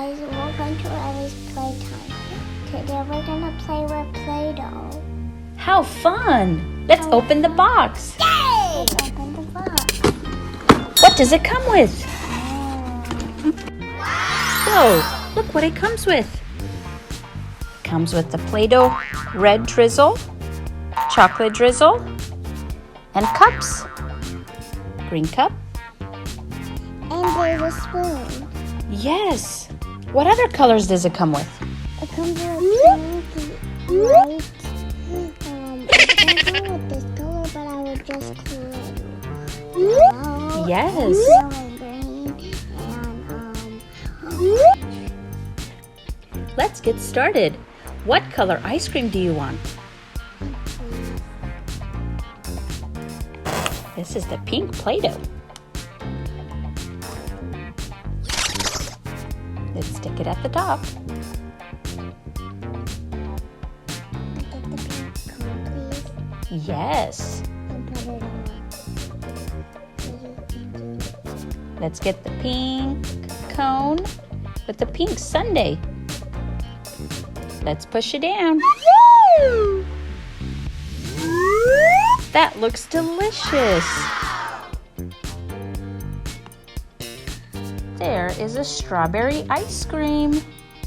guys, welcome to Ellie's Playtime. Today we're gonna play with Play-Doh. How fun! Let's open the box. Yay! Let's open the box. What does it come with? Whoa, look what it comes with. It comes with the Play-Doh red drizzle, chocolate drizzle, and cups. Green cup. And there's a spoon. Yes. What other colors does it come with? It comes with pink, white. It doesn't come with this color, but I would just click yellow. Yes. Yellow and green and orange. Let's get started. What color ice cream do you want? This is the pink Play-Doh. Let's stick it at the top. Get the pink cone, please. Yes. And put it on. Let's get the pink cone with the pink sundae. Let's push it down. That looks delicious. There is a strawberry ice cream.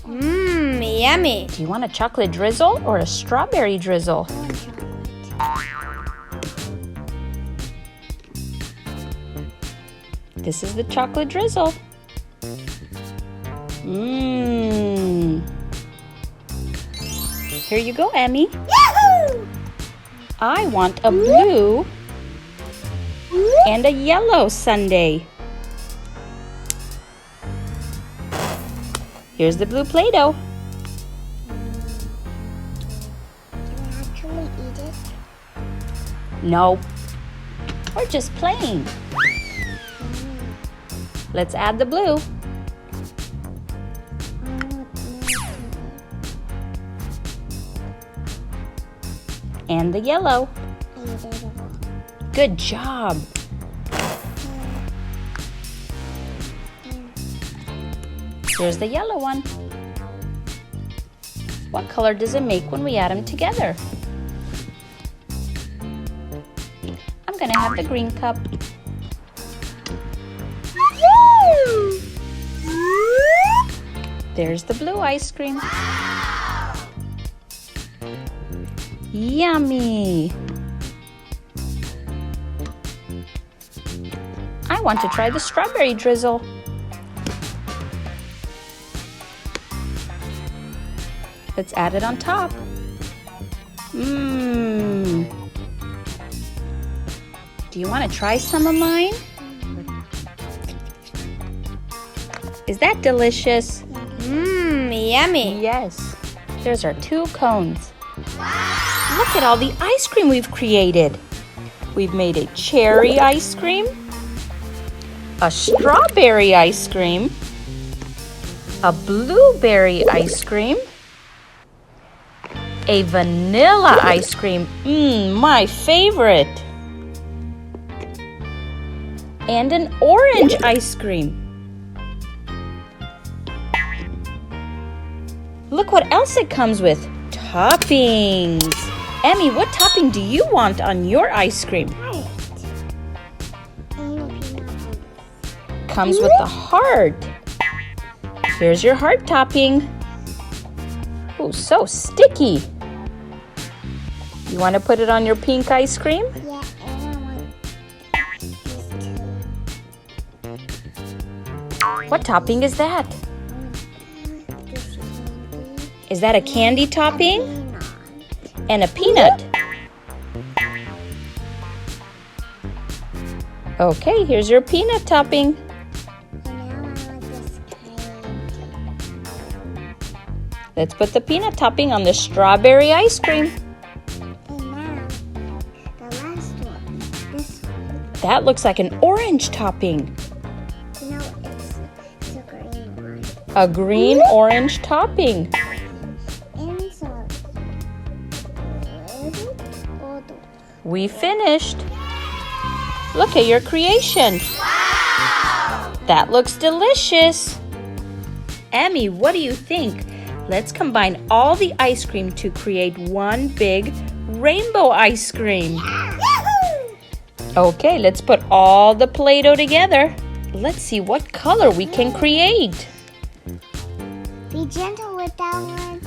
Mmm, yummy. Do you want a chocolate drizzle or a strawberry drizzle? I want chocolate. This is the chocolate drizzle. Mmm. Here you go, Emmy. Yahoo! I want a blue and a yellow sundae. Here's the blue Play-Doh. Can I actually eat it? No, we're just playing. Let's add the blue. And the yellow. Good job. Here's the yellow one. What color does it make when we add them together? I'm gonna have the green cup. There's the blue ice cream. Yummy! I want to try the strawberry drizzle. Let's add it on top. Mmm. Do you want to try some of mine? Is that delicious? Mmm, yummy. Yes. There's our 2 cones. Look at all the ice cream we've created. We've made a cherry ice cream, a strawberry ice cream, a blueberry ice cream, a vanilla ice cream, my favorite, and an orange ice cream. Look what else it comes with. Toppings. Emmy, what topping do you want on your ice cream? Comes with the heart. Here's your heart topping. Oh, so sticky. You want to put it on your pink ice cream? Yeah, and I want these 2. What topping is that? This candy. Is that a candy topping? Peanut. And a peanut. Okay, here's your peanut topping. And now I want this candy. Let's put the peanut topping on the strawberry ice cream. And now, the last one. This one. That looks like an orange topping. No, it's a green one. A green orange topping. And so, We finished. Look at your creation. Wow! That looks delicious. Emmy, what do you think? Let's combine all the ice cream to create one big rainbow ice cream. Okay, let's put all the Play-Doh together. Let's see what color we can create. Be gentle with that one.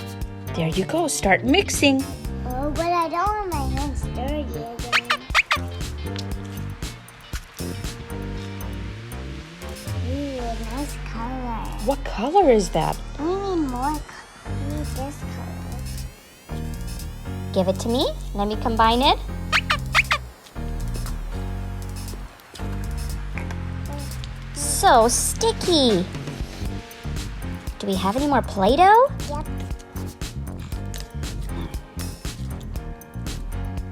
There you go, start mixing. Oh, but I don't want my hands dirty again. Ooh, nice color. What color is that? We need more color. We need this color. Give it to me. Let me combine it. So sticky. Do we have any more Play-Doh? Yep.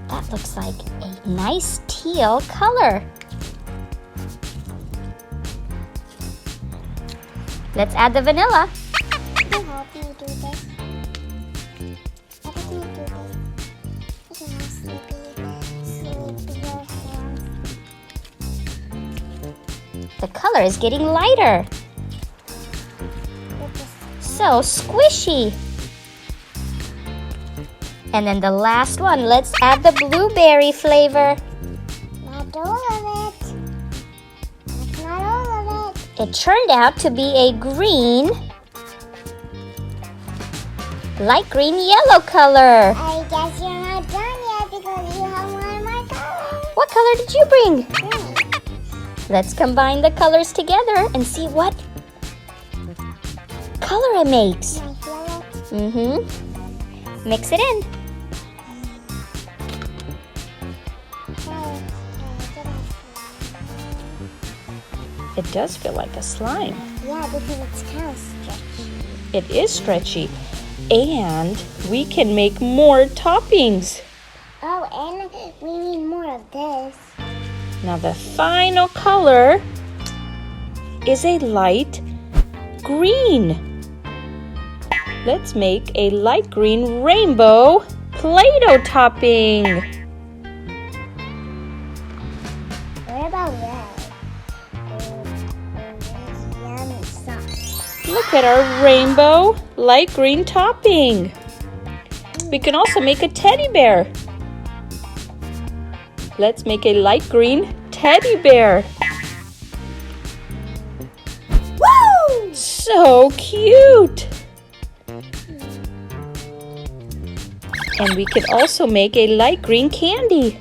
That looks like a nice teal color. Let's add the vanilla. Can you help me do this? Help me do this. Look at how sleepy your hands. The color is getting lighter. Look at So squishy. And then the last one, let's add the blueberry flavor. not all of it. That's not all of it. It turned out to be a green, light green yellow color. I guess you're not done yet because you have one more color. What color did you bring? Green. Let's combine the colors together and see what color it makes. Nice yellow. Mix it in. It does feel like a slime. Yeah, because it's kind of stretchy. It is stretchy. And we can make more toppings. Oh, and we need more of this. Now the final color is a light green. Let's make a light green rainbow Play-Doh topping. What about red? Yummy sauce. Look at our rainbow light green topping. We can also make a teddy bear. Let's make a light green teddy bear. Woo! So cute. And we could also make a light green candy.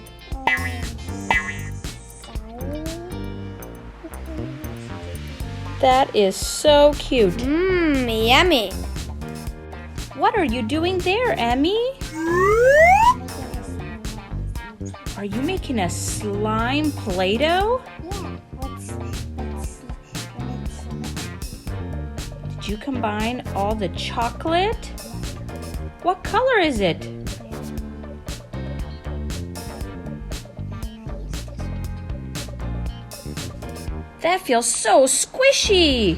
That is so cute. Mmm, yummy. What are you doing there, Emmy? Are you making a slime Play-Doh? Yeah, Did you combine all the chocolate? What color is it? That feels so squishy.